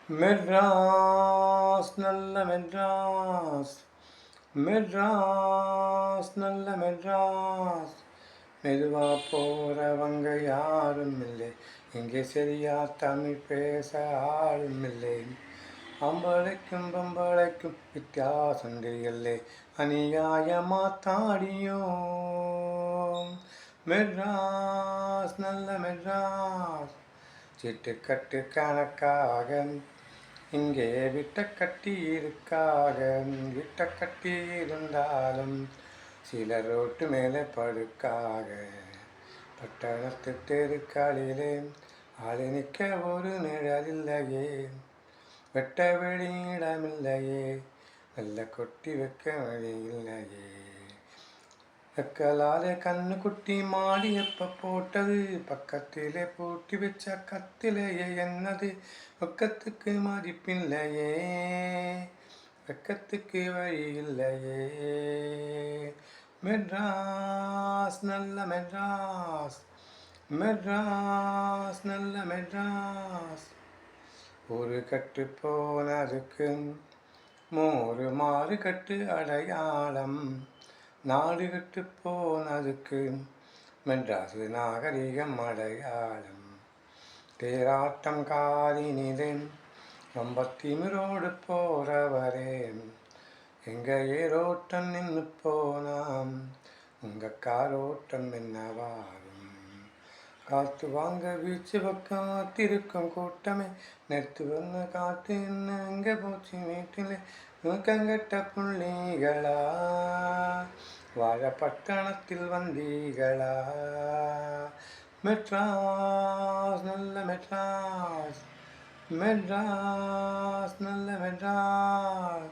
மெட்ராஸ் நல்ல மெட்ராஸ், மெட்ராஸ் நல்ல மெட்ராஸ். மெதுவா போறவங்க யாரும் இல்லை, இங்கே சரியா தமிழ் பேச ஆளும் இல்லை. அம்பளைக்கும் பம்பளைக்கும் வித்தியாசம் தெரியலே, அநியாயமா தாடியோம். மெட்ராஸ் நல்ல மெட்ராஸ். சிட்டுக்கட்டு கணக்காக இங்கே விட்ட கட்டி இருக்காக, விட்ட கட்டி இருந்தாலும் சில ரோட்டு மேலே படுக்காக. பட்டணத்து தெருக்களிலே ஆளு நிற்க ஒரு நிழலில்லையே, வெட்ட வெளியிடமில்லையே, வெள்ள கொட்டி வைக்க வழி இல்லையே. வெக்கலாலே கண்ணு குட்டி மாடி எப்ப போட்டது, பக்கத்திலே பூட்டி வச்ச கத்திலேயே என்னது. வெக்கத்துக்கு மதிப்பில்லையே, வெக்கத்துக்கு வழி இல்லையே. மெட்ராஸ் நல்ல மெட்ராஸ், மெட்ராஸ் நல்ல மெட்ராஸ். ஒரு கட்டு போனதுக்கு மோரு மாறு கட்டு அடையாளம், நாடு கட்டு போனதுக்கு மெட்ராஸ் நாகரிகம் அடையாளம். தேராட்டம் காலினிலே ரொம்ப திமிரோடு போறவரே, எங்க ஏரோட்டம் நின்று போனாம், உங்க காரோட்டம் என்னவாகும். காத்து வாங்க வீச்சு பக்கம் திருக்கும் கூட்டமே, நேற்று வந்த காத்து என்ன எங்க போச்சு வீட்டிலே. கங்கட்ட புள்ளிகளா, வாழ பட்டணத்தில் வந்தீகளா. மெட்ராஸ் நல்ல மெட்ராஸ், மெட்ராஸ் நல்ல மெட்ராஸ்.